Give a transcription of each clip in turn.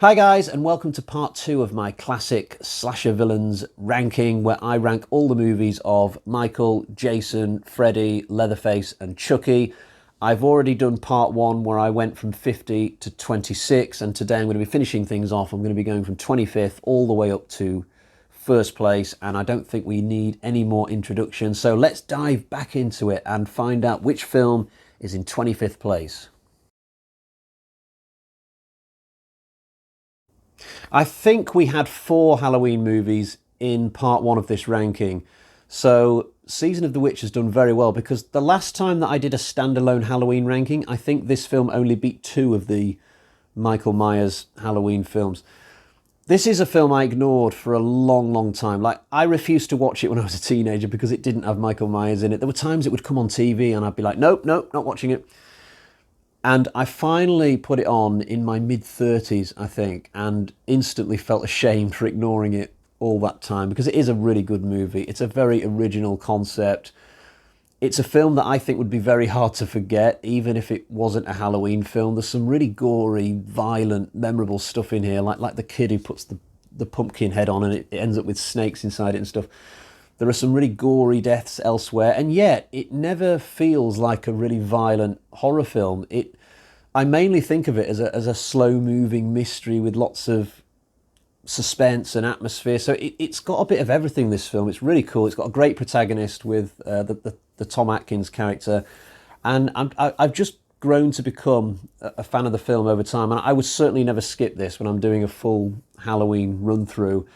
Hi guys, and welcome to part 2 of my classic slasher villains ranking, where I rank all the movies of Michael, Jason, Freddy, Leatherface and Chucky. I've already done part 1 where I went from 50 to 26, and today I'm going to be finishing things off. I'm going to be going from 25th all the way up to first place, and I don't think we need any more introduction. So let's dive back into it and find out which film is in 25th place. I think we had 4 Halloween movies in part 1 of this ranking. So Season of the Witch has done very well, because the last time that I did a standalone Halloween ranking, I think this film only beat 2 of the Michael Myers Halloween films. This is a film I ignored for a long time. Like, I refused to watch it when I was a teenager because it didn't have Michael Myers in it. There were times it would come on TV and I'd be like, nope, not watching it. And I finally put it on in my mid-30s, I think, and instantly felt ashamed for ignoring it all that time, because it is a really good movie. It's a very original concept. It's a film that I think would be very hard to forget, even if it wasn't a Halloween film. There's some really gory, violent, memorable stuff in here, like the kid who puts the pumpkin head on and it ends up with snakes inside it and stuff. There are some really gory deaths elsewhere, and yet it never feels like a really violent horror film. I mainly think of it as a slow-moving mystery with lots of suspense and atmosphere. So it's got a bit of everything, this film. It's really cool. It's got a great protagonist with the Tom Atkins character, and I've just grown to become a fan of the film over time, and I would certainly never skip this when I'm doing a full Halloween run-through.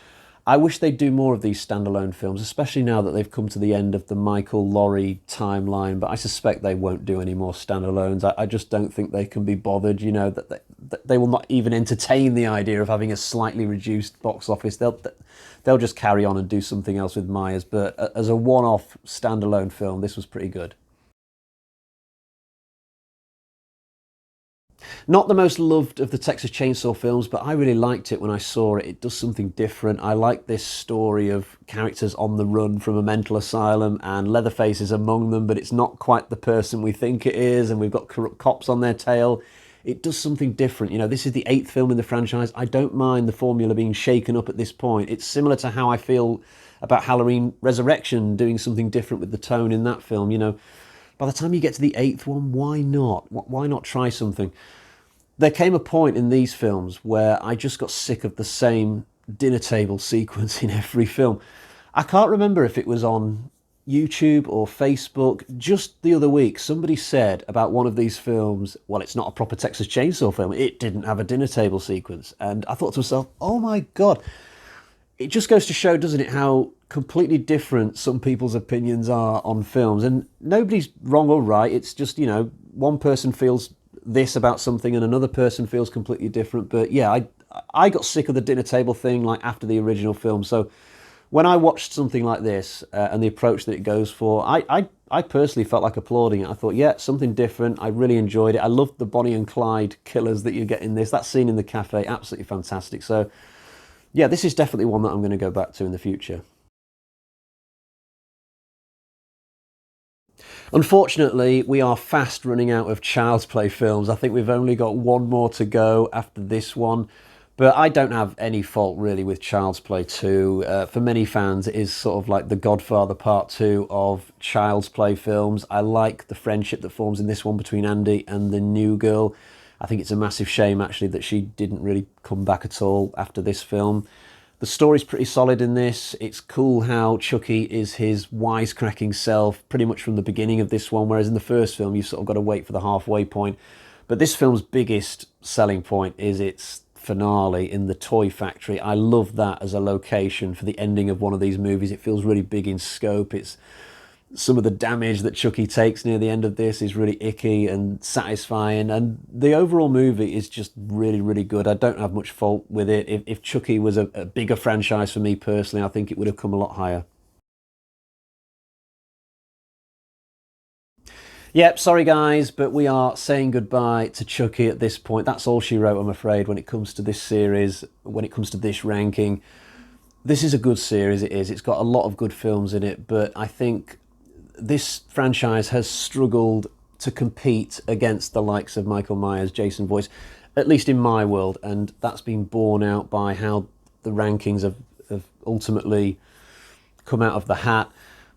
I wish they'd do more of these standalone films, especially now that they've come to the end of the Michael Laurie timeline, but I suspect they won't do any more standalones. I just don't think they can be bothered, that they will not even entertain the idea of having a slightly reduced box office. They'll just carry on and do something else with Myers, but as a one-off standalone film, this was pretty good. Not the most loved of the Texas Chainsaw films, but I really liked it when I saw it. It does something different. I like this story of characters on the run from a mental asylum, and Leatherface is among them, but it's not quite the person we think it is, and we've got corrupt cops on their tail. It does something different. This is the 8th film in the franchise. I don't mind the formula being shaken up at this point. It's similar to how I feel about Halloween Resurrection, doing something different with the tone in that film. By the time you get to the 8th one, why not? Why not try something? There came a point in these films where I just got sick of the same dinner table sequence in every film. I can't remember if it was on YouTube or Facebook. Just the other week, somebody said about one of these films, well, it's not a proper Texas Chainsaw film. It didn't have a dinner table sequence. And I thought to myself, oh my God. It just goes to show, doesn't it, how completely different some people's opinions are on films. And nobody's wrong or right. It's just, one person feels this about something and another person feels completely different. But yeah, I got sick of the dinner table thing like after the original film. So when I watched something like this and the approach that it goes for, I personally felt like applauding it. I thought, yeah, something different. I really enjoyed it. I loved the Bonnie and Clyde killers that you get in this. That scene in the cafe, absolutely fantastic. So yeah, this is definitely one that I'm going to go back to in the future. Unfortunately, we are fast running out of Child's Play films. I think we've only got one more to go after this one. But I don't have any fault really with Child's Play 2. For many fans, it is sort of like the Godfather Part 2 of Child's Play films. I like the friendship that forms in this one between Andy and the new girl. I think it's a massive shame, actually, that she didn't really come back at all after this film. The story's pretty solid in this. It's cool how Chucky is his wisecracking self pretty much from the beginning of this one, whereas in the first film you've sort of got to wait for the halfway point. But this film's biggest selling point is its finale in the toy factory. I love that as a location for the ending of one of these movies. It feels really big in scope. It's some of the damage that Chucky takes near the end of this is really icky and satisfying, and the overall movie is just really good. I don't have much fault with it. If Chucky was a bigger franchise for me personally, I think it would have come a lot higher. Yep, sorry guys, but we are saying goodbye to Chucky at this point. That's all she wrote, I'm afraid, when it comes to this series, when it comes to this ranking. This is a good series, it is. It's got a lot of good films in it, but I think this franchise has struggled to compete against the likes of Michael Myers, Jason Voorhees, at least in my world, and that's been borne out by how the rankings have ultimately come out of the hat.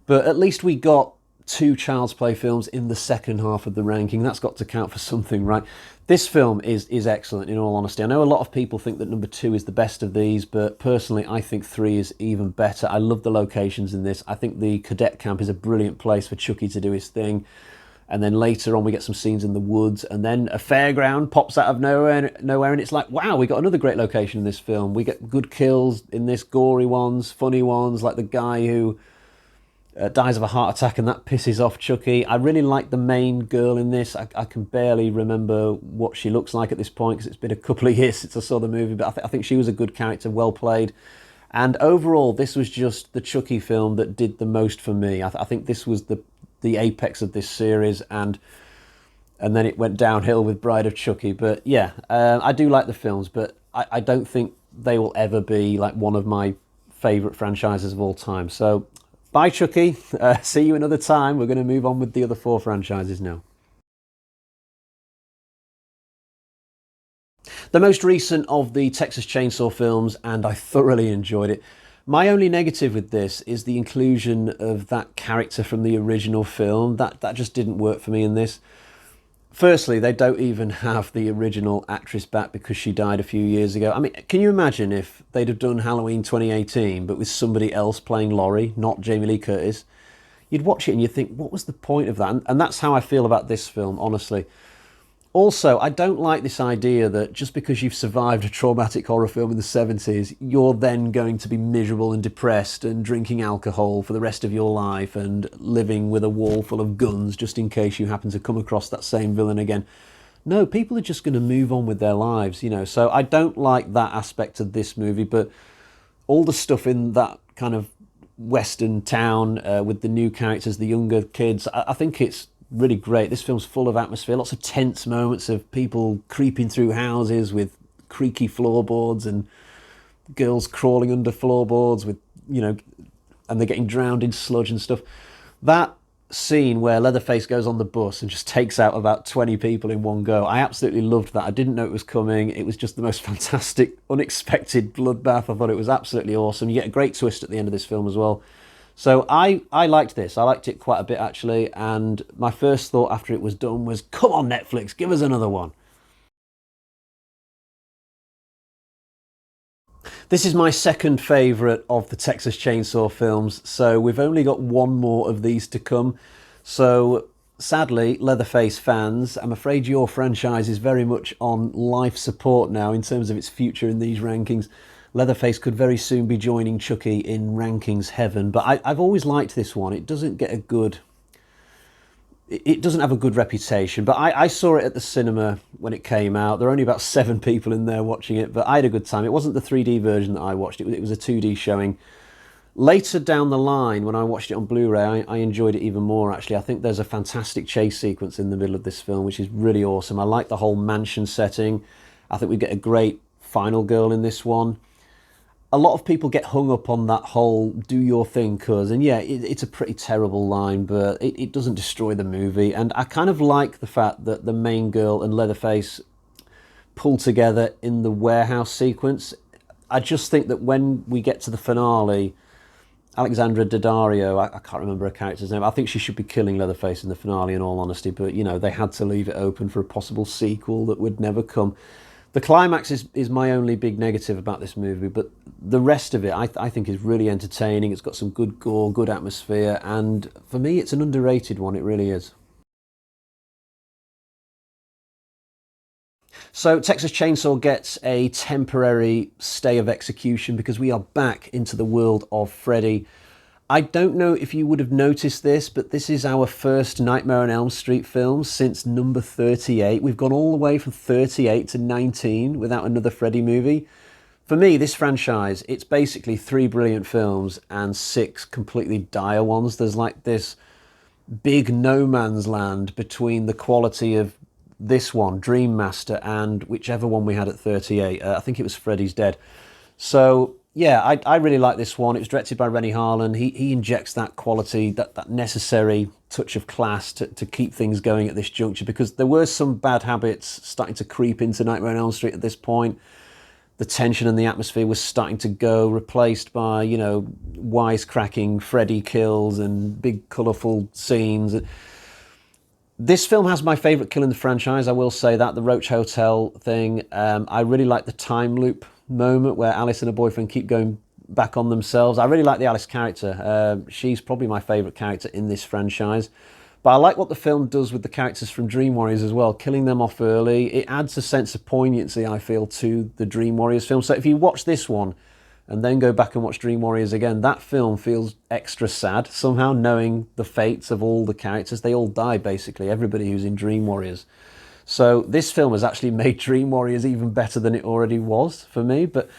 But at least we got two Child's Play films in the second half of the ranking. That's got to count for something, right? This film is excellent, in all honesty. I know a lot of people think that number 2 is the best of these, but personally I think 3 is even better. I love the locations in this. I think the cadet camp is a brilliant place for Chucky to do his thing. And then later on we get some scenes in the woods, and then a fairground pops out of nowhere, and it's like, wow, we got another great location in this film. We get good kills in this, gory ones, funny ones, like the guy who dies of a heart attack, and that pisses off Chucky. I really like the main girl in this. I can barely remember what she looks like at this point because it's been a couple of years since I saw the movie, but I think she was a good character, well played. And overall, this was just the Chucky film that did the most for me. I think this was the apex of this series, and then it went downhill with Bride of Chucky. But yeah, I do like the films, but I don't think they will ever be like one of my favourite franchises of all time. So bye, Chucky. See you another time. We're going to move on with the other 4 franchises now. The most recent of the Texas Chainsaw films, and I thoroughly enjoyed it. My only negative with this is the inclusion of that character from the original film. That just didn't work for me in this. Firstly, they don't even have the original actress back because she died a few years ago. I mean, can you imagine if they'd have done Halloween 2018, but with somebody else playing Laurie, not Jamie Lee Curtis? You'd watch it and you'd think, what was the point of that? And that's how I feel about this film, honestly. Also, I don't like this idea that just because you've survived a traumatic horror film in the 70s, you're then going to be miserable and depressed and drinking alcohol for the rest of your life and living with a wall full of guns just in case you happen to come across that same villain again. No, people are just going to move on with their lives, you know. So I don't like that aspect of this movie, but all the stuff in that kind of western town with the new characters, the younger kids, I think it's really great. This film's full of atmosphere, lots of tense moments of people creeping through houses with creaky floorboards and girls crawling under floorboards with, you know, and they're getting drowned in sludge and stuff. That scene where Leatherface goes on the bus and just takes out about 20 people in one go, I absolutely loved that. I didn't know it was coming. It was just the most fantastic, unexpected bloodbath. I thought it was absolutely awesome. You get a great twist at the end of this film as well. So I liked this. I liked it quite a bit, actually, and my first thought after it was done was, come on, Netflix, give us another one. This is my second favourite of the Texas Chainsaw films, so we've only got one more of these to come. So sadly, Leatherface fans, I'm afraid your franchise is very much on life support now in terms of its future in these rankings. Leatherface could very soon be joining Chucky in rankings heaven, but I've always liked this one. It doesn't get a good... It doesn't have a good reputation, but I saw it at the cinema when it came out. There were only about 7 people in there watching it, but I had a good time. It wasn't the 3D version that I watched. It was a 2D showing. Later down the line, when I watched it on Blu-ray, I enjoyed it even more, actually. I think there's a fantastic chase sequence in the middle of this film, which is really awesome. I like the whole mansion setting. I think we get a great final girl in this one. A lot of people get hung up on that whole do your thing, cuz, and yeah, it's a pretty terrible line, but it doesn't destroy the movie. And I kind of like the fact that the main girl and Leatherface pull together in the warehouse sequence. I just think that when we get to the finale, Alexandra Daddario, I can't remember her character's name, I think she should be killing Leatherface in the finale, in all honesty, but, you know, they had to leave it open for a possible sequel that would never come. The climax is my only big negative about this movie, but the rest of it I think is really entertaining. It's got some good gore, good atmosphere, and for me it's an underrated one, it really is. So Texas Chainsaw gets a temporary stay of execution because we are back into the world of Freddy. I don't know if you would have noticed this, but this is our first Nightmare on Elm Street film since number 38. We've gone all the way from 38 to 19 without another Freddy movie. For me, this franchise, it's basically 3 brilliant films and 6 completely dire ones. There's like this big no man's land between the quality of this one, Dream Master, and whichever one we had at 38. I think it was Freddy's Dead. So Yeah, I really like this one. It was directed by Rennie Harlan. He injects that quality, that necessary touch of class to keep things going at this juncture, because there were some bad habits starting to creep into Nightmare on Elm Street at this point. The tension and the atmosphere was starting to go, replaced by, wisecracking Freddy kills and big colourful scenes. This film has my favourite kill in the franchise, I will say that, the Roach Hotel thing. I really like the time loop moment where Alice and her boyfriend keep going back on themselves. I really like the Alice character. She's probably my favourite character in this franchise. But I like what the film does with the characters from Dream Warriors as well, killing them off early. It adds a sense of poignancy, I feel, to the Dream Warriors film. So if you watch this one and then go back and watch Dream Warriors again, that film feels extra sad somehow, knowing the fates of all the characters. They all die, basically, everybody who's in Dream Warriors. So this film has actually made Dream Warriors even better than it already was for me. But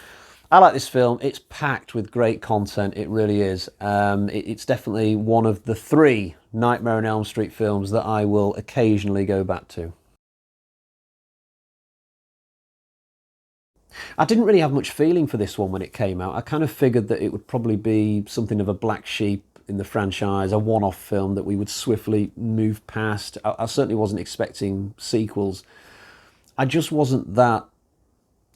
I like this film. It's packed with great content. It really is. It's definitely one of the 3 Nightmare on Elm Street films that I will occasionally go back to. I didn't really have much feeling for this one when it came out. I kind of figured that it would probably be something of a black sheep in the franchise, a one-off film that we would swiftly move past. I certainly wasn't expecting sequels. I just wasn't that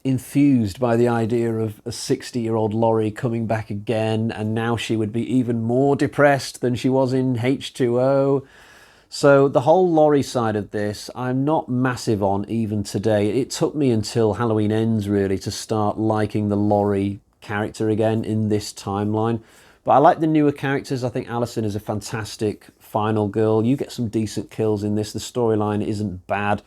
enthused by the idea of a 60-year-old Laurie coming back again, and now she would be even more depressed than she was in H2O. So the whole Laurie side of this, I'm not massive on even today. It took me until Halloween Ends, really, to start liking the Laurie character again in this timeline. But I like the newer characters. I think Allison is a fantastic final girl. You get some decent kills in this. The storyline isn't bad.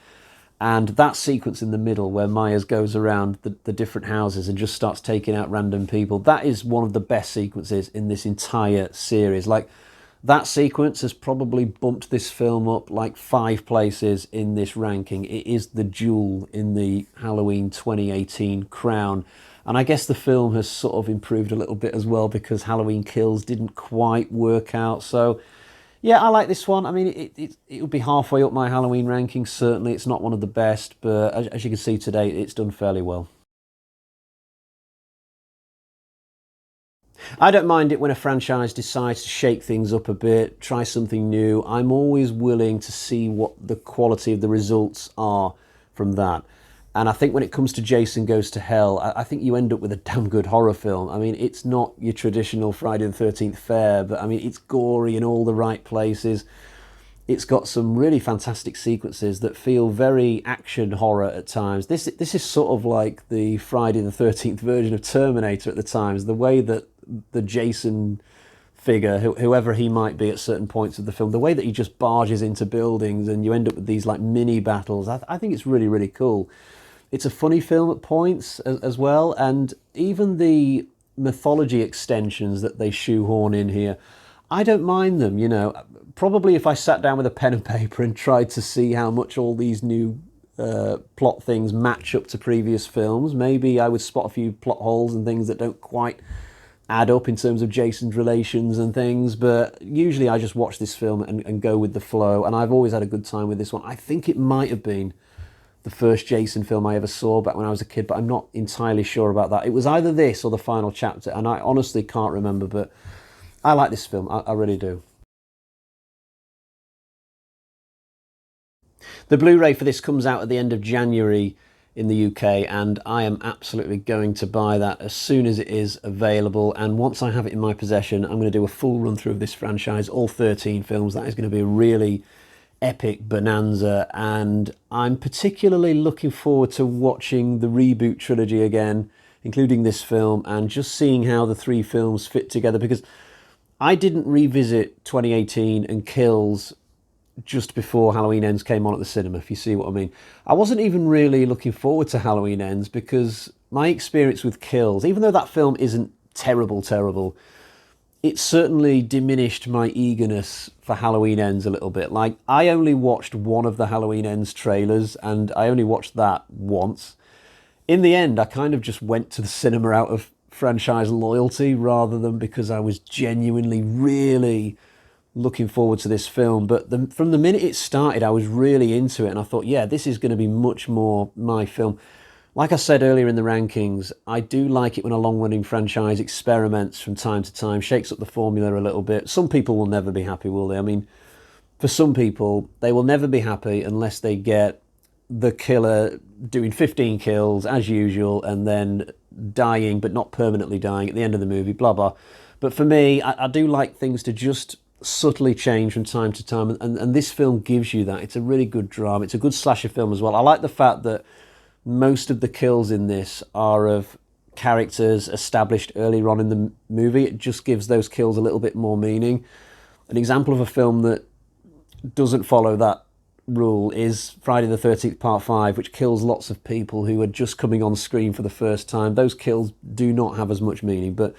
And that sequence in the middle where Myers goes around the different houses and just starts taking out random people, that is one of the best sequences in this entire series. Like, that sequence has probably bumped this film up like 5 places in this ranking. It is the jewel in the Halloween 2018 crown. And I guess the film has sort of improved a little bit as well because Halloween Kills didn't quite work out. So, yeah, I like this one. I mean, it would be halfway up my Halloween ranking, certainly. It's not one of the best, but as you can see today, it's done fairly well. I don't mind it when a franchise decides to shake things up a bit, try something new. I'm always willing to see what the quality of the results are from that. And I think when it comes to Jason Goes to Hell, I think you end up with a damn good horror film. I mean, it's not your traditional Friday the 13th fare, but I mean, it's gory in all the right places. It's got some really fantastic sequences that feel very action horror at times. This is sort of like the Friday the 13th version of Terminator at the times. The way that the Jason figure, whoever he might be at certain points of the film, the way that he just barges into buildings and you end up with these like mini battles, I think it's really, really cool. It's a funny film at points as well, and even the mythology extensions that they shoehorn in here, I don't mind them, you know. Probably if I sat down with a pen and paper and tried to see how much all these new plot things match up to previous films, maybe I would spot a few plot holes and things that don't quite add up in terms of Jason's relations and things, but usually I just watch this film and go with the flow, and I've always had a good time with this one. I think it might have been the first Jason film I ever saw back when I was a kid, but I'm not entirely sure about that. It was either this or The Final Chapter, and I honestly can't remember, but I like this film. I really do. The Blu-ray for this comes out at the end of January in the UK, and I am absolutely going to buy that as soon as it is available. And once I have it in my possession, I'm going to do a full run through of this franchise, all 13 films. That is going to be a really epic bonanza, and I'm particularly looking forward to watching the reboot trilogy again, including this film, and just seeing how the 3 films fit together, because I didn't revisit 2018 and Kills just before Halloween Ends came on at the cinema, if you see what I mean. I wasn't even really looking forward to Halloween Ends because my experience with Kills, even though that film isn't terrible, it certainly diminished my eagerness for Halloween Ends a little bit. Like, I only watched one of the Halloween Ends trailers, and I only watched that once. In the end, I kind of just went to the cinema out of franchise loyalty rather than because I was genuinely really looking forward to this film. But from the minute it started, I was really into it, and I thought, yeah, this is going to be much more my film. Like I said earlier in the rankings, I do like it when a long-running franchise experiments from time to time, shakes up the formula a little bit. Some people will never be happy, will they? I mean, for some people, they will never be happy unless they get the killer doing 15 kills as usual and then dying, but not permanently dying at the end of the movie, blah, blah. But for me, I do like things to just subtly change from time to time, and this film gives you that. It's a really good drama. It's a good slasher film as well. I like the fact that most of the kills in this are of characters established earlier on in the movie. It just gives those kills a little bit more meaning. An example of a film that doesn't follow that rule is Friday the 13th Part 5, which kills lots of people who are just coming on screen for the first time. Those kills do not have as much meaning, but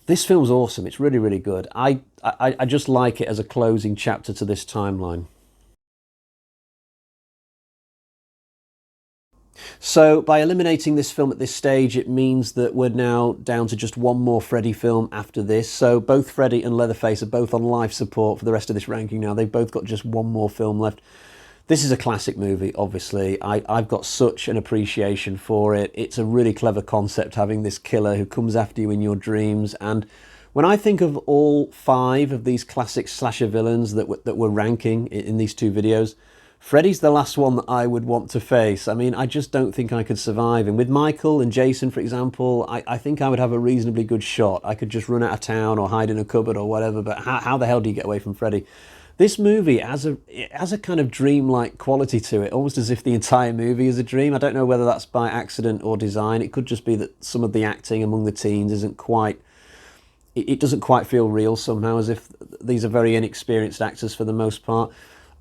this film's awesome. It's really, really good. I just like it as a closing chapter to this timeline. So by eliminating this film at this stage, it means that we're now down to just one more Freddy film after this. So both Freddy and Leatherface are both on life support for the rest of this ranking now. They've both got just one more film left. This is a classic movie, obviously. I've got such an appreciation for it. It's a really clever concept, having this killer who comes after you in your dreams. And when I think of all five of these classic slasher villains that we're ranking in these two videos, Freddy's the last one that I would want to face. I mean, I just don't think I could survive him. With Michael and Jason, for example, I think I would have a reasonably good shot. I could just run out of town or hide in a cupboard or whatever, but how the hell do you get away from Freddy? This movie has a kind of dreamlike quality to it, almost as if the entire movie is a dream. I don't know whether that's by accident or design. It could just be that some of the acting among the teens isn't quite... It doesn't quite feel real somehow, as if these are very inexperienced actors for the most part.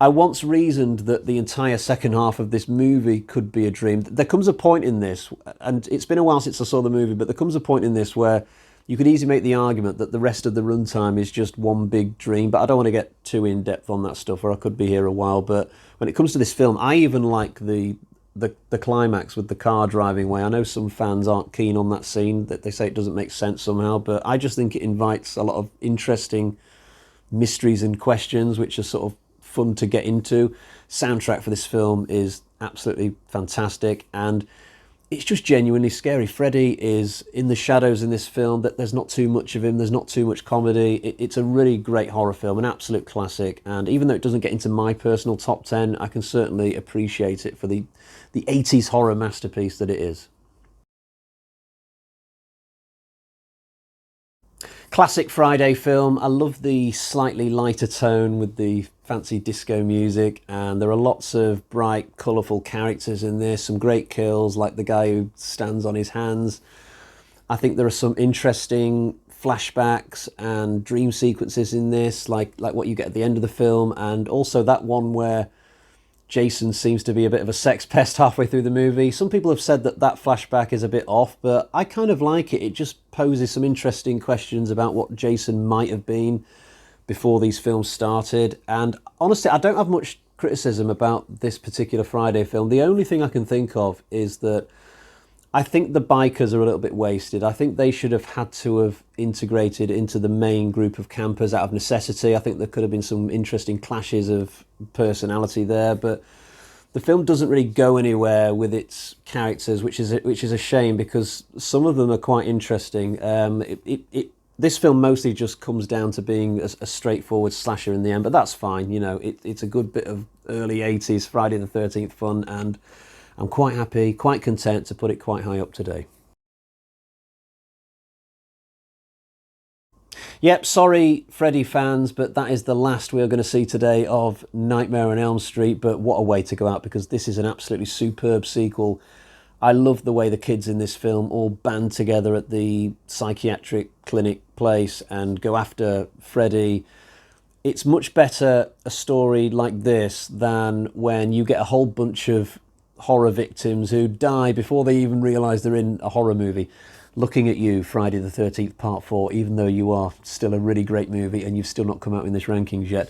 I once reasoned that the entire second half of this movie could be a dream. There comes a point in this, and it's been a while since I saw the movie, but there comes a point in this where you could easily make the argument that the rest of the runtime is just one big dream, but I don't want to get too in-depth on that stuff, or I could be here a while. But when it comes to this film, I even like the climax with the car driving away. I know some fans aren't keen on that scene, that they say it doesn't make sense somehow, but I just think it invites a lot of interesting mysteries and questions, which are sort of fun to get into. Soundtrack for this film is absolutely fantastic, and it's just genuinely scary. Freddy is in the shadows in this film, that there's not too much of him, there's not too much comedy. It's a really great horror film, an absolute classic, and even though it doesn't get into my personal top 10, I can certainly appreciate it for the 80s horror masterpiece that it is. Classic Friday film. I love the slightly lighter tone with the fancy disco music, and there are lots of bright, colourful characters in this. Some great kills, like the guy who stands on his hands. I think there are some interesting flashbacks and dream sequences in this, like what you get at the end of the film, and also that one where Jason seems to be a bit of a sex pest halfway through the movie. Some people have said that flashback is a bit off, but I kind of like it. It just poses some interesting questions about what Jason might have been before these films started. And honestly, I don't have much criticism about this particular Friday film. The only thing I can think of is that I think the bikers are a little bit wasted. I think they should have had to have integrated into the main group of campers out of necessity. I think there could have been some interesting clashes of personality there, but the film doesn't really go anywhere with its characters, which is a shame, because some of them are quite interesting. This film mostly just comes down to being a straightforward slasher in the end, but that's fine. You know, it's a good bit of early 80s Friday the 13th fun, and I'm quite happy, quite content to put it quite high up today. Yep, sorry Freddy fans, but that is the last we're going to see today of Nightmare on Elm Street, but what a way to go out, because this is an absolutely superb sequel. I love the way the kids in this film all band together at the psychiatric clinic place and go after Freddy. It's much better a story like this than when you get a whole bunch of horror victims who die before they even realise they're in a horror movie. Looking at you, Friday the 13th Part 4, even though you are still a really great movie and you've still not come out in this rankings yet.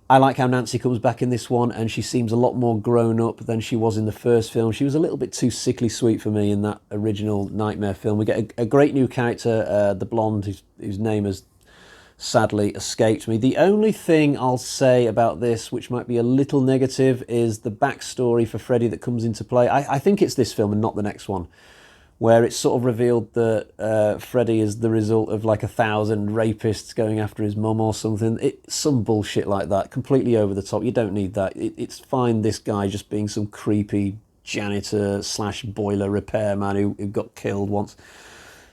I like how Nancy comes back in this one, and she seems a lot more grown up than she was in the first film. She was a little bit too sickly sweet for me in that original Nightmare film. We get a great new character, the blonde, whose name has sadly escaped me. The only thing I'll say about this, which might be a little negative, is the backstory for Freddy that comes into play. I think it's this film and not the next one, where it's sort of revealed that Freddy is the result of like 1,000 rapists going after his mum or something. Some bullshit like that, completely over the top. You don't need that. It's fine this guy just being some creepy janitor slash boiler repairman who got killed once.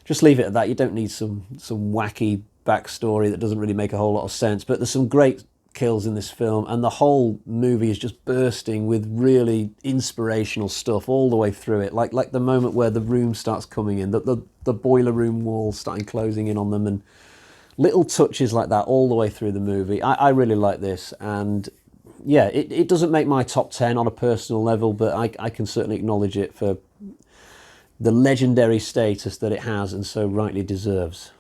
Just leave it at that. You don't need some wacky backstory that doesn't really make a whole lot of sense. But there's some great kills in this film, and the whole movie is just bursting with really inspirational stuff all the way through it. Like the moment where the room starts coming in, the boiler room walls starting closing in on them, and little touches like that all the way through the movie. I really like this, and yeah, it doesn't make my top 10 on a personal level, but I can certainly acknowledge it for the legendary status that it has and so rightly deserves.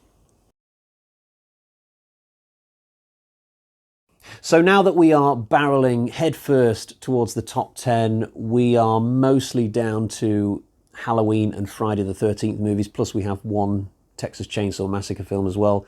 So now that we are barreling headfirst towards the top 10, we are mostly down to Halloween and Friday the 13th movies, plus we have one Texas Chainsaw Massacre film as well.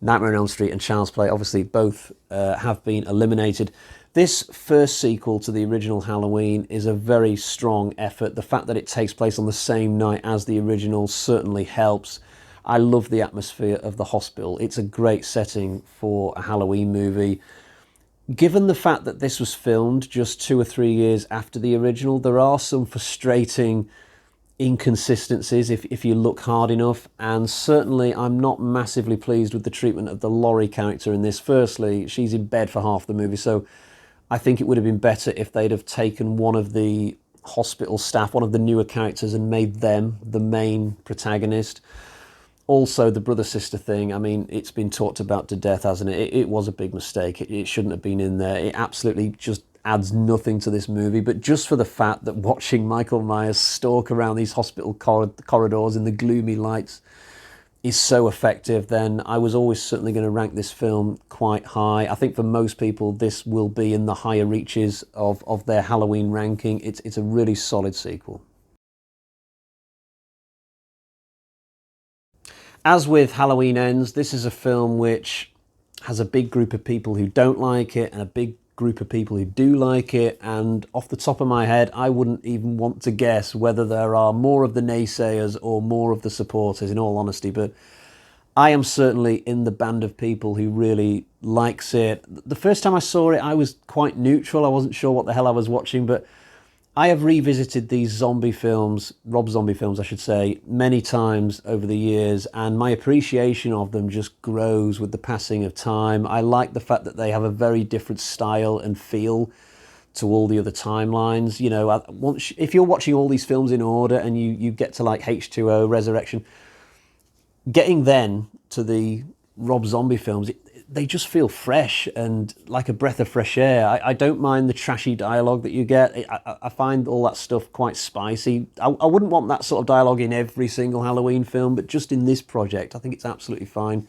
Nightmare on Elm Street and Child's Play, obviously both have been eliminated. This first sequel to the original Halloween is a very strong effort. The fact that it takes place on the same night as the original certainly helps. I love the atmosphere of the hospital. It's a great setting for a Halloween movie. Given the fact that this was filmed just 2 or 3 years after the original, there are some frustrating inconsistencies if you look hard enough, and certainly I'm not massively pleased with the treatment of the Laurie character in this. Firstly, she's in bed for half the movie, so I think it would have been better if they'd have taken one of the hospital staff, one of the newer characters, and made them the main protagonist. Also, the brother-sister thing, I mean, it's been talked about to death, hasn't it? It was a big mistake. It shouldn't have been in there. It absolutely just adds nothing to this movie. But just for the fact that watching Michael Myers stalk around these hospital corridors in the gloomy lights is so effective, then I was always certainly going to rank this film quite high. I think for most people, this will be in the higher reaches of their Halloween ranking. It's a really solid sequel. As with Halloween Ends, this is a film which has a big group of people who don't like it and a big group of people who do like it, and off the top of my head, I wouldn't even want to guess whether there are more of the naysayers or more of the supporters, in all honesty, but I am certainly in the band of people who really likes it. The first time I saw it, I was quite neutral. I wasn't sure what the hell I was watching, but I have revisited these zombie films, Rob Zombie films, I should say, many times over the years, and my appreciation of them just grows with the passing of time. I like the fact that they have a very different style and feel to all the other timelines. You know, if you're watching all these films in order and you get to like H2O, Resurrection, getting then to the Rob Zombie films, they just feel fresh and like a breath of fresh air. I don't mind the trashy dialogue that you get. I find all that stuff quite spicy. I wouldn't want that sort of dialogue in every single Halloween film, but just in this project, I think it's absolutely fine.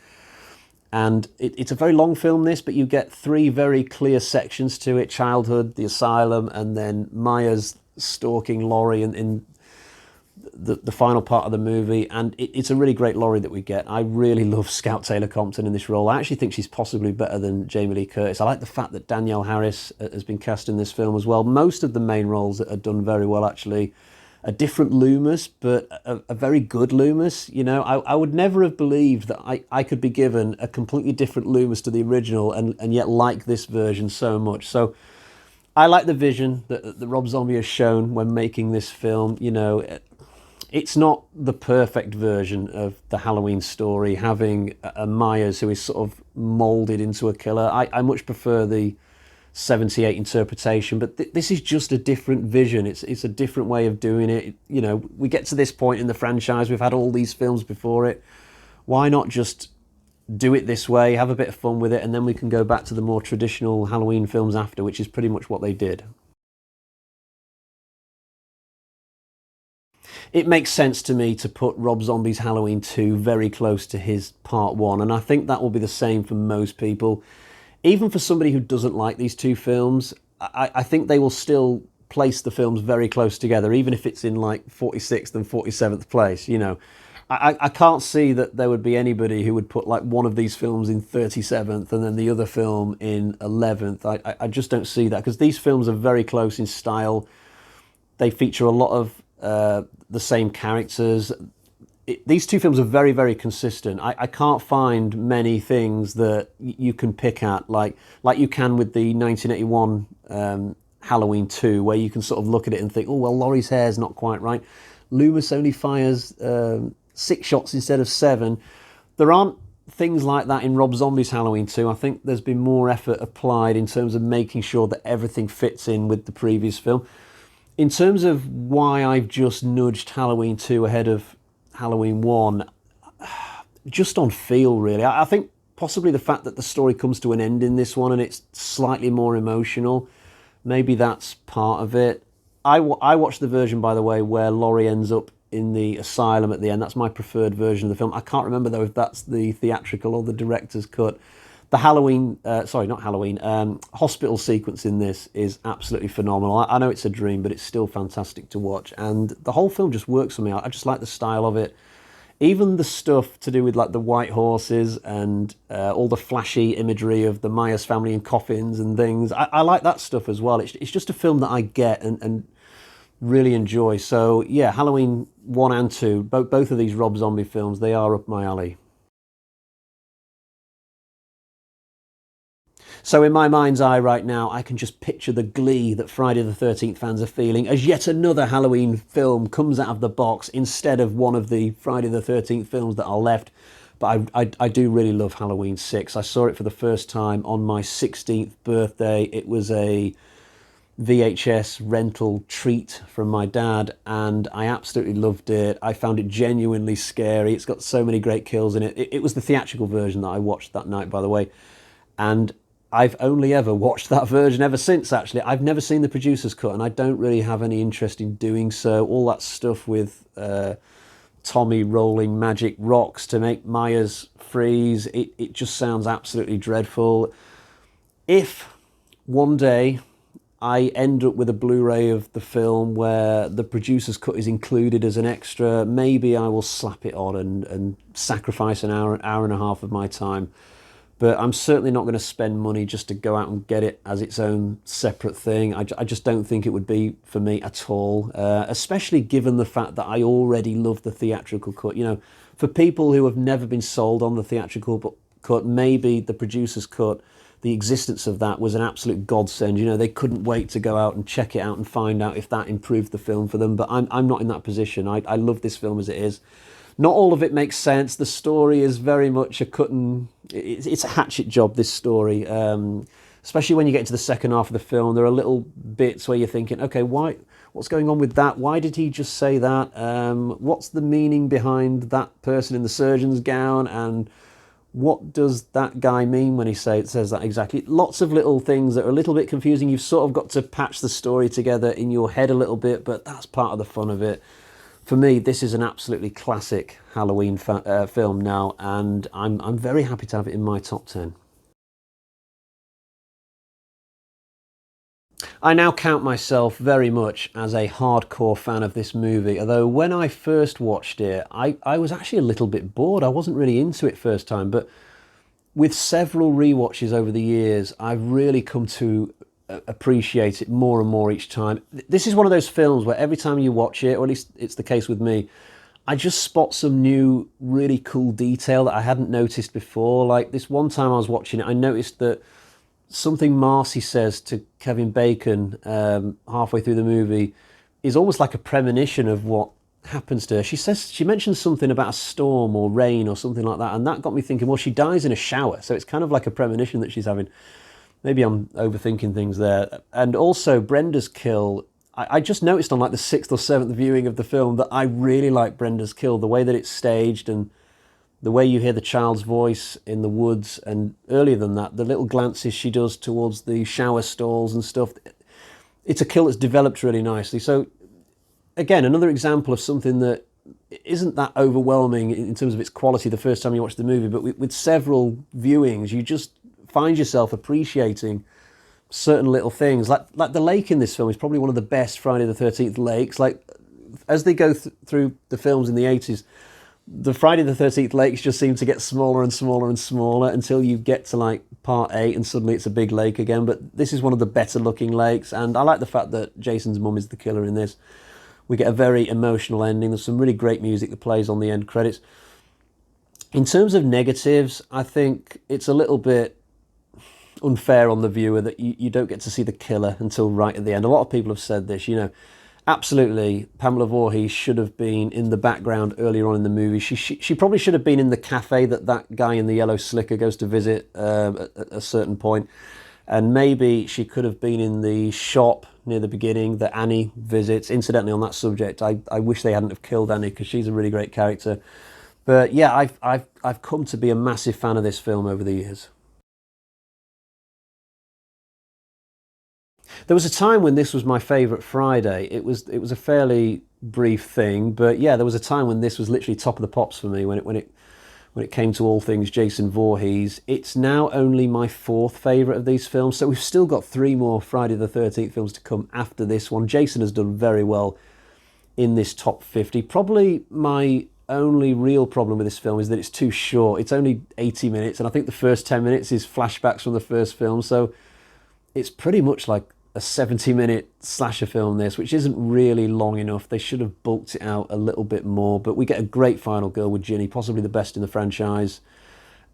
And it's a very long film, this, but you get 3 very clear sections to it: childhood, the asylum, and then Myers stalking Laurie in the final part of the movie. And it's a really great Laurie that we get. I really love Scout Taylor Compton in this role. I actually think she's possibly better than Jamie Lee Curtis. I like the fact that Danielle Harris has been cast in this film as well. Most of the main roles that are done very well, actually. A different Loomis, but a very good Loomis. You know, I would never have believed that I could be given a completely different Loomis to the original and yet like this version so much. So I like the vision that Rob Zombie has shown when making this film. You know, it's not the perfect version of the Halloween story, having a Myers who is sort of moulded into a killer. I much prefer the 78 interpretation, but this is just a different vision. It's a different way of doing it. You know, we get to this point in the franchise, we've had all these films before it. Why not just do it this way, have a bit of fun with it, and then we can go back to the more traditional Halloween films after, which is pretty much what they did. It makes sense to me to put Rob Zombie's Halloween 2 very close to his Part 1, and I think that will be the same for most people. Even for somebody who doesn't like these 2 films, I think they will still place the films very close together, even if it's in like 46th and 47th place. You know, I can't see that there would be anybody who would put like one of these films in 37th and then the other film in 11th. I just don't see that, because these films are very close in style. They feature a lot of the same characters. These two films are very, very consistent. I can't find many things that you can pick at, like you can with the 1981 Halloween 2, where you can sort of look at it and think, oh, well, Laurie's hair's not quite right. Loomis only fires 6 shots instead of 7. There aren't things like that in Rob Zombie's Halloween 2. I think there's been more effort applied in terms of making sure that everything fits in with the previous film. In terms of why I've just nudged Halloween 2 ahead of Halloween 1, just on feel, really. I think possibly the fact that the story comes to an end in this one and it's slightly more emotional, maybe that's part of it. I watched the version, by the way, where Laurie ends up in the asylum at the end. That's my preferred version of the film. I can't remember, though, if that's the theatrical or the director's cut. The hospital sequence in this is absolutely phenomenal. I know it's a dream, but it's still fantastic to watch. And the whole film just works for me. I just like the style of it. Even the stuff to do with like the white horses and all the flashy imagery of the Myers family in coffins and things. I like that stuff as well. It's just a film that I get and really enjoy. So yeah, Halloween 1 and 2, both of these Rob Zombie films, they are up my alley. So in my mind's eye right now, I can just picture the glee that Friday the 13th fans are feeling as yet another Halloween film comes out of the box instead of one of the Friday the 13th films that are left. But I do really love Halloween 6. I saw it for the first time on my 16th birthday. It was a VHS rental treat from my dad, and I absolutely loved it. I found it genuinely scary. It's got so many great kills in it. It was the theatrical version that I watched that night, by the way. And I've only ever watched that version ever since, actually. I've never seen the producer's cut, and I don't really have any interest in doing so. All that stuff with Tommy rolling magic rocks to make Myers freeze, it just sounds absolutely dreadful. If one day I end up with a Blu-ray of the film where the producer's cut is included as an extra, maybe I will slap it on and sacrifice an hour and a half of my time. But I'm certainly not going to spend money just to go out and get it as its own separate thing. I just don't think it would be for me at all, especially given the fact that I already love the theatrical cut. You know, for people who have never been sold on the theatrical cut, maybe the producer's cut, the existence of that was an absolute godsend. You know, they couldn't wait to go out and check it out and find out if that improved the film for them. But I'm not in that position. I love this film as it is. Not all of it makes sense. The story is very much it's a hatchet job, this story. Especially when you get into the second half of the film, there are little bits where you're thinking, okay, what's going on with that? Why did he just say that? What's the meaning behind that person in the surgeon's gown? And what does that guy mean when he says that exactly? Lots of little things that are a little bit confusing. You've sort of got to patch the story together in your head a little bit, but that's part of the fun of it. For me, this is an absolutely classic Halloween film now, and I'm very happy to have it in my top 10. I now count myself very much as a hardcore fan of this movie, although when I first watched it, I was actually a little bit bored. I wasn't really into it first time, but with several rewatches over the years, I've really come to appreciate it more and more each time. This is one of those films where every time you watch it, or at least it's the case with me, I just spot some new really cool detail that I hadn't noticed before. Like this one time I was watching it, I noticed that something Marcy says to Kevin Bacon halfway through the movie is almost like a premonition of what happens to her. She mentions something about a storm or rain or something like that, and that got me thinking, well, she dies in a shower, so it's kind of like a premonition that she's having. Maybe I'm overthinking things there. And also Brenda's kill, I just noticed on like the 6th or 7th viewing of the film that I really like Brenda's kill, the way that it's staged and the way you hear the child's voice in the woods, and earlier than that, the little glances she does towards the shower stalls and stuff. It's a kill that's developed really nicely. So again, another example of something that isn't that overwhelming in terms of its quality the first time you watch the movie, but with several viewings, you just find yourself appreciating certain little things. Like the lake in this film is probably one of the best Friday the 13th lakes. Like as they go through the films in the 80s, The Friday the 13th lakes just seem to get smaller and smaller and smaller until you get to like part 8 and suddenly it's a big lake again. But this is one of the better looking lakes, and I like the fact that Jason's mum is the killer in this. We get a very emotional ending. There's some really great music that plays on the end credits. In terms of negatives, I think it's a little bit unfair on the viewer that you don't get to see the killer until right at the end. A lot of people have said this, you know. Absolutely, Pamela Voorhees should have been in the background earlier on in the movie. She probably should have been in the cafe that guy in the yellow slicker goes to visit at a certain point. And maybe she could have been in the shop near the beginning that Annie visits. Incidentally, on that subject, I wish they hadn't have killed Annie because she's a really great character. But yeah, I've come to be a massive fan of this film over the years. There was a time when this was my favourite Friday. It was a fairly brief thing, but yeah, there was a time when this was literally top of the pops for me when it came to all things Jason Voorhees. It's now only my 4th favourite of these films, so we've still got 3 more Friday the 13th films to come after this one. Jason has done very well in this top 50. Probably my only real problem with this film is that it's too short. It's only 80 minutes, and I think the first 10 minutes is flashbacks from the first film, so it's pretty much like a 70-minute slasher film, this, which isn't really long enough. They should have bulked it out a little bit more, but we get a great final girl with Ginny, possibly the best in the franchise,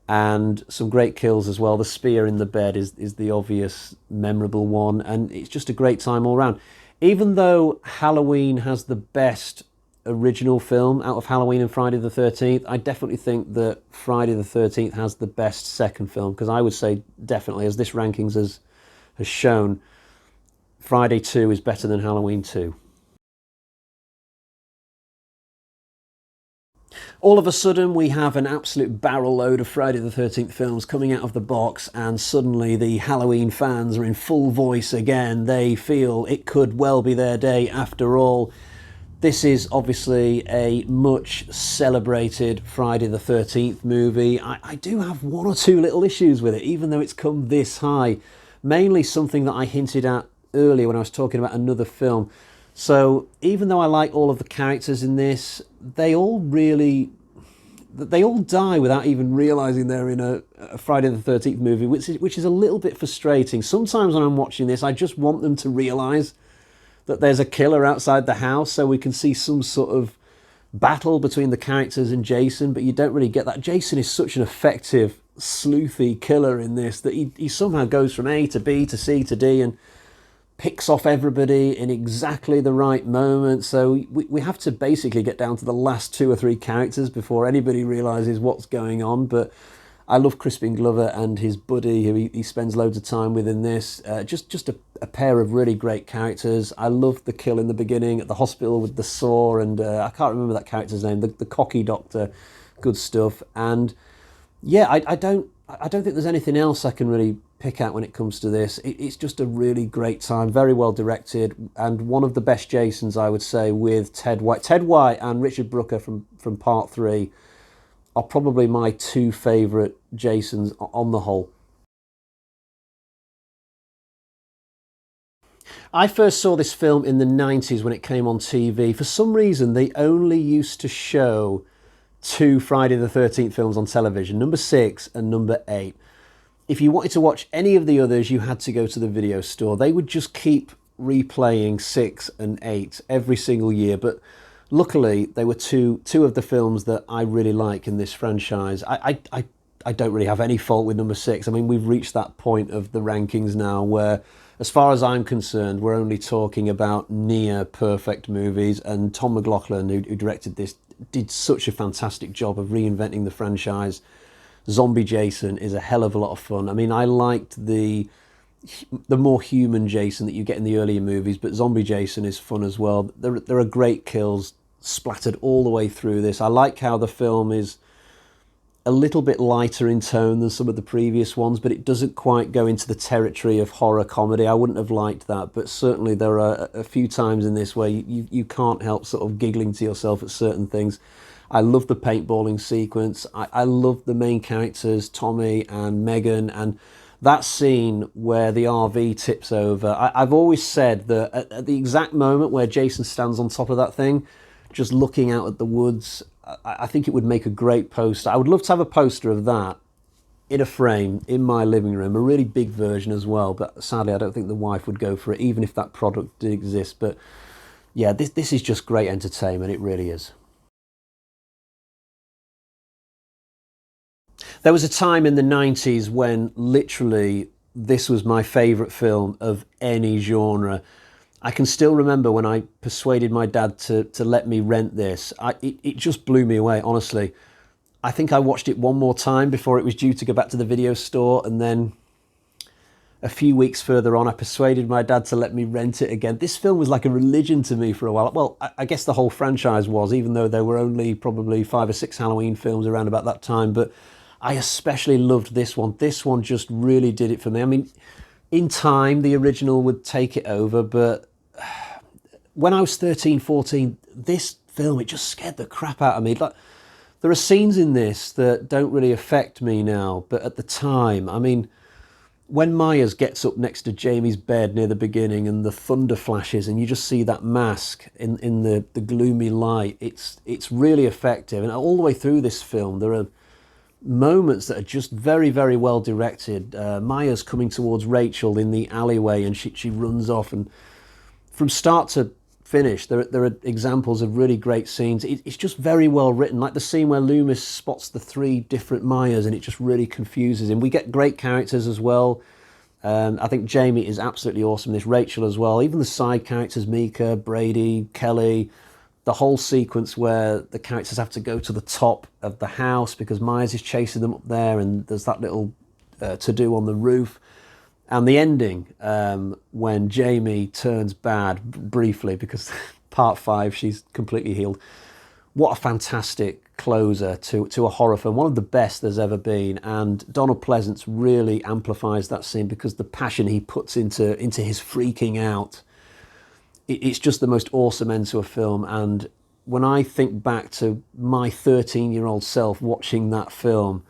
and some great kills as well. The spear in the bed is the obvious memorable one, and it's just a great time all around. Even though Halloween has the best original film out of Halloween and Friday the 13th, I definitely think that Friday the 13th has the best second film, because I would say definitely, as this rankings has shown, Friday 2 is better than Halloween 2. All of a sudden, we have an absolute barrel load of Friday the 13th films coming out of the box, and suddenly the Halloween fans are in full voice again. They feel it could well be their day after all. This is obviously a much celebrated Friday the 13th movie. I do have 1 or 2 little issues with it, even though it's come this high. Mainly something that I hinted at earlier when I was talking about another film. So even though I like all of the characters in this, they all die without even realising they're in a Friday the 13th movie, which is a little bit frustrating. Sometimes when I'm watching this, I just want them to realise that there's a killer outside the house so we can see some sort of battle between the characters and Jason, but you don't really get that. Jason is such an effective, sleuthy killer in this that he somehow goes from A to B to C to D and picks off everybody in exactly the right moment. So we have to basically get down to the last 2 or 3 characters before anybody realises what's going on. But I love Crispin Glover and his buddy, who he spends loads of time with in this. Just a pair of really great characters. I love the kill in the beginning at the hospital with the saw, and I can't remember that character's name, the cocky doctor. Good stuff. And yeah, I don't think there's anything else I can really pick out when it comes to this. It's just a really great time, very well directed, and one of the best Jasons, I would say, with Ted White. Ted White and Richard Brooker from Part 3 are probably my 2 favourite Jasons on the whole. I first saw this film in the 90s when it came on TV. For some reason, they only used to show 2 Friday the 13th films on television, number 6 and number 8. If you wanted to watch any of the others, you had to go to the video store. They would just keep replaying 6 and 8 every single year, but luckily they were two of the films that I really like in this franchise. I don't really have any fault with number 6. I mean, we've reached that point of the rankings now where, as far as I'm concerned, we're only talking about near perfect movies, and Tom McLaughlin, who directed this, did such a fantastic job of reinventing the franchise. Zombie Jason is a hell of a lot of fun. I mean, I liked the more human Jason that you get in the earlier movies, but Zombie Jason is fun as well. There are great kills splattered all the way through this. I like how the film is a little bit lighter in tone than some of the previous ones, but it doesn't quite go into the territory of horror comedy. I wouldn't have liked that, but certainly there are a few times in this where you can't help sort of giggling to yourself at certain things. I love the paintballing sequence. I love the main characters, Tommy and Megan, and that scene where the RV tips over. I've always said that at the exact moment where Jason stands on top of that thing, just looking out at the woods. I think it would make a great poster. I would love to have a poster of that in a frame in my living room, a really big version as well, but sadly I don't think the wife would go for it, even if that product did exist. But yeah, this is just great entertainment, it really is. There was a time in the 90s when literally this was my favourite film of any genre. I can still remember when I persuaded my dad to let me rent this. It just blew me away, honestly. I think I watched it one more time before it was due to go back to the video store, and then a few weeks further on I persuaded my dad to let me rent it again. This film was like a religion to me for a while. Well, I guess the whole franchise was, even though there were only probably 5 or 6 Halloween films around about that time, but I especially loved this one. This one just really did it for me. I mean, in time the original would take it over, but when I was 13, 14, this film, it just scared the crap out of me. Like, there are scenes in this that don't really affect me now, but at the time, I mean, when Myers gets up next to Jamie's bed near the beginning and the thunder flashes and you just see that mask in the gloomy light, it's really effective. And all the way through this film, there are moments that are just very, very well directed. Myers coming towards Rachel in the alleyway and she runs off, and from start to finish, there are examples of really great scenes. It's just very well written, like the scene where Loomis spots the 3 different Myers and it just really confuses him. We get great characters as well. I think Jamie is absolutely awesome, this Rachel as well. Even the side characters, Mika, Brady, Kelly, the whole sequence where the characters have to go to the top of the house because Myers is chasing them up there, and there's that little to-do on the roof. And the ending, when Jamie turns bad briefly because part 5, she's completely healed. What a fantastic closer to a horror film, one of the best there's ever been. And Donald Pleasance really amplifies that scene because the passion he puts into his freaking out, it's just the most awesome end to a film. And when I think back to my 13-year-old self watching that film,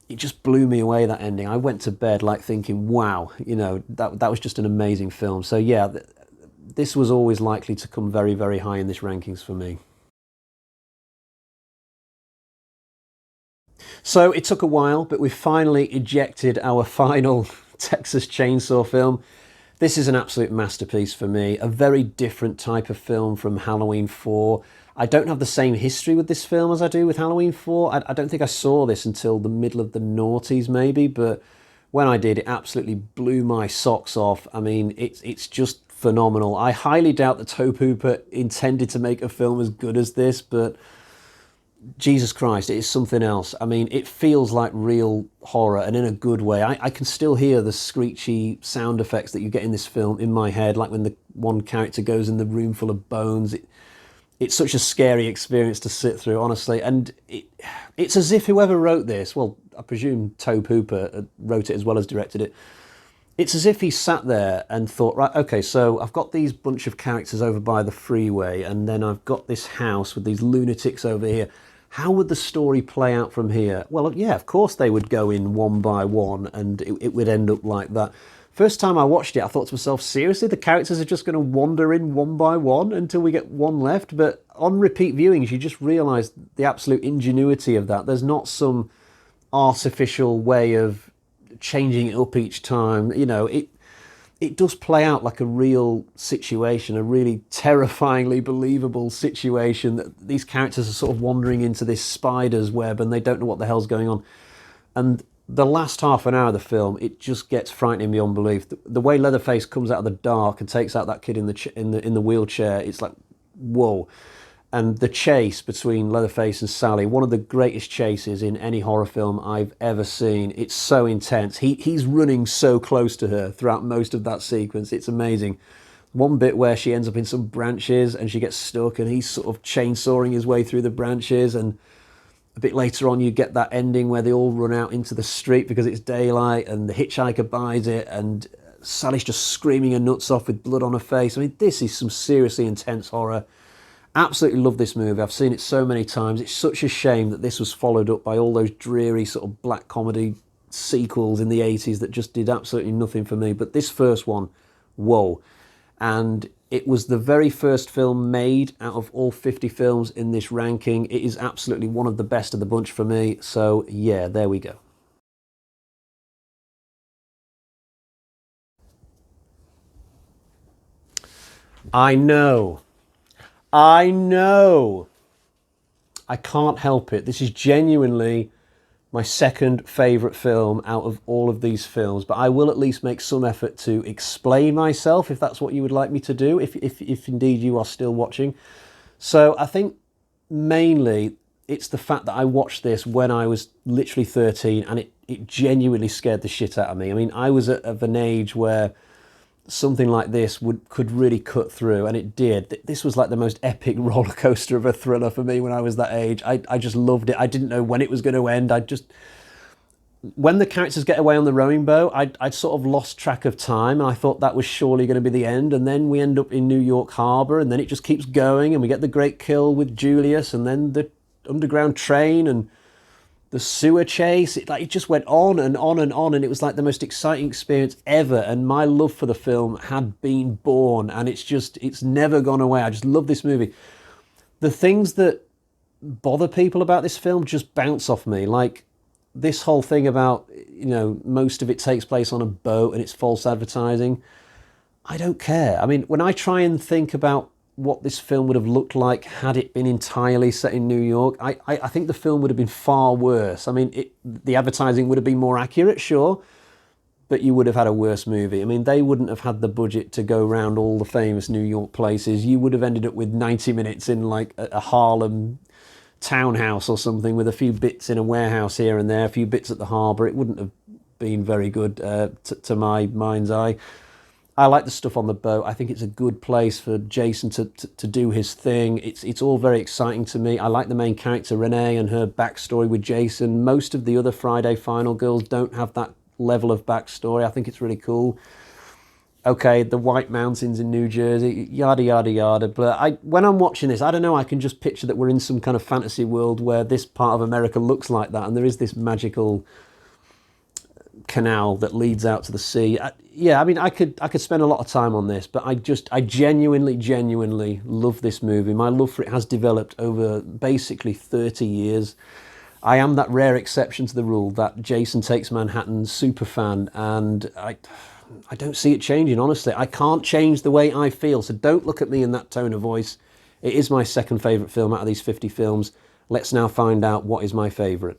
it just blew me away, that ending. I went to bed like thinking, wow, you know, that was just an amazing film. So yeah, this was always likely to come very, very high in this rankings for me. So it took a while, but we finally ejected our final Texas Chainsaw film. This is an absolute masterpiece for me, a very different type of film from Halloween 4. I don't have the same history with this film as I do with Halloween 4. I don't think I saw this until the middle of the noughties maybe, but when I did, it absolutely blew my socks off. I mean, it's just phenomenal. I highly doubt that Tobe Hooper intended to make a film as good as this, but Jesus Christ, it is something else. I mean, it feels like real horror, and in a good way. I can still hear the screechy sound effects that you get in this film in my head, like when the one character goes in the room full of bones. It's such a scary experience to sit through, honestly. And it's as if whoever wrote this, well, I presume Tobe Hooper wrote it as well as directed it. It's as if he sat there and thought, right, okay, so I've got these bunch of characters over by the freeway, and then I've got this house with these lunatics over here. How would the story play out from here? Well, yeah, of course they would go in one by one, and it would end up like that. First time I watched it, I thought to myself, seriously, the characters are just going to wander in one by one until we get one left? But on repeat viewings, you just realise the absolute ingenuity of that. There's not some artificial way of changing it up each time. You know, it does play out like a real situation, a really terrifyingly believable situation, that these characters are sort of wandering into this spider's web and they don't know what the hell's going on. And the last half an hour of the film, it just gets frightening beyond belief. The way Leatherface comes out of the dark and takes out that kid in the wheelchair, it's like, whoa. And the chase between Leatherface and Sally, one of the greatest chases in any horror film I've ever seen. It's so intense. He's running so close to her throughout most of that sequence. It's amazing. One bit where she ends up in some branches and she gets stuck and he's sort of chainsawing his way through the branches, and a bit later on you get that ending where they all run out into the street because it's daylight and the hitchhiker buys it and Sally's just screaming her nuts off with blood on her face. I mean, this is some seriously intense horror. Absolutely love this movie. I've seen it so many times. It's such a shame that this was followed up by all those dreary sort of black comedy sequels in the 80s that just did absolutely nothing for me. But this first one, whoa. And It was the very first film made out of all 50 films in this ranking. It is absolutely one of the best of the bunch for me. So yeah, there we go. I know. I know. I can't help it. This is genuinely my second favourite film out of all of these films, but I will at least make some effort to explain myself if that's what you would like me to do, if indeed you are still watching. So I think mainly it's the fact that I watched this when I was literally 13 and it genuinely scared the shit out of me. I mean, I was of an age where something like this could really cut through, and it did. This was like the most epic roller coaster of a thriller for me when I was that age. I just loved it. I didn't know when it was going to end. When the characters get away on the rowing boat, I'd sort of lost track of time, and I thought that was surely going to be the end. And then we end up in New York Harbor, and then it just keeps going, and we get the great kill with Julius, and then the underground train, and the sewer chase. It just went on and on and on, and it was like the most exciting experience ever. And my love for the film had been born, and it's never gone away. I just love this movie. The things that bother people about this film just bounce off me, like this whole thing about, most of it takes place on a boat and it's false advertising. I don't care. I mean, when I try and think about what this film would have looked like had it been entirely set in New York, I think the film would have been far worse. I mean, the advertising would have been more accurate, sure, but you would have had a worse movie. I mean, they wouldn't have had the budget to go around all the famous New York places. You would have ended up with 90 minutes in like a Harlem townhouse or something, with a few bits in a warehouse here and there, a few bits at the harbour. It wouldn't have been very good to my mind's eye. I like the stuff on the boat. I think it's a good place for Jason to do his thing. It's all very exciting to me. I like the main character, Renee, and her backstory with Jason. Most of the other Friday Final girls don't have that level of backstory. I think it's really cool. Okay, the White Mountains in New Jersey, yada, yada, yada. But when I'm watching this, I don't know, I can just picture that we're in some kind of fantasy world where this part of America looks like that, and there is this magical canal that leads out to the sea. I mean, I could spend a lot of time on this, but I genuinely love this movie. My love for it has developed over basically 30 years. I am that rare exception to the rule, that Jason Takes Manhattan super fan, and I don't see it changing, honestly. I can't change the way I feel, so don't look at me in that tone of voice. It is my second favourite film out of these 50 films. Let's now find out what is my favourite.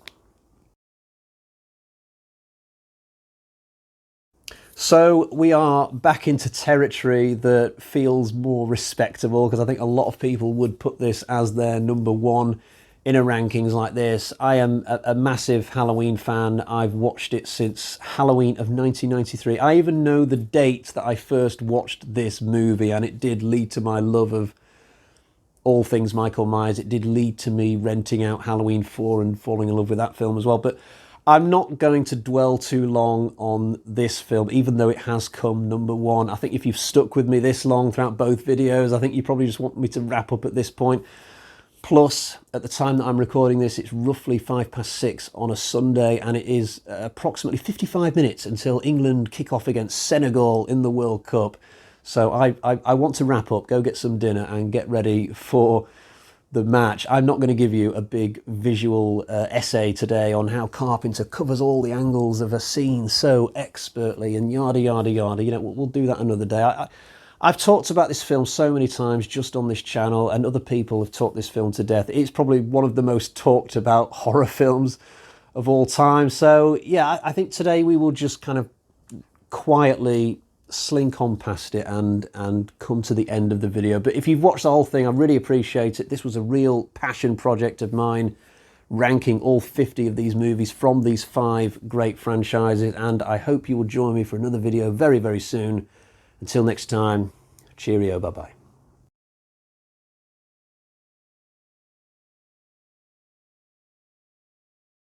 So we are back into territory that feels more respectable, because I think a lot of people would put this as their number one in a rankings like this. I am a massive Halloween fan. I've watched it since Halloween of 1993. I even know the date that I first watched this movie, and it did lead to my love of all things Michael Myers. It did lead to me renting out Halloween 4 and falling in love with that film as well. But I'm not going to dwell too long on this film, even though it has come number one. I think if you've stuck with me this long throughout both videos, I think you probably just want me to wrap up at this point. Plus, at the time that I'm recording this, it's roughly 6:05 on a Sunday, and it is approximately 55 minutes until England kick off against Senegal in the World Cup. So I want to wrap up, go get some dinner, and get ready for the match. I'm not going to give you a big visual essay today on how Carpenter covers all the angles of a scene so expertly and yada, yada, yada. We'll do that another day. I've talked about this film so many times just on this channel, and other people have talked this film to death. It's probably one of the most talked about horror films of all time. So yeah, I think today we will just kind of quietly slink on past it and come to the end of the video. But if you've watched the whole thing, I really appreciate it. This was a real passion project of mine, ranking all 50 of these movies from these 5 great franchises, and I hope you will join me for another video very, very soon. Until next time, cheerio, bye-bye.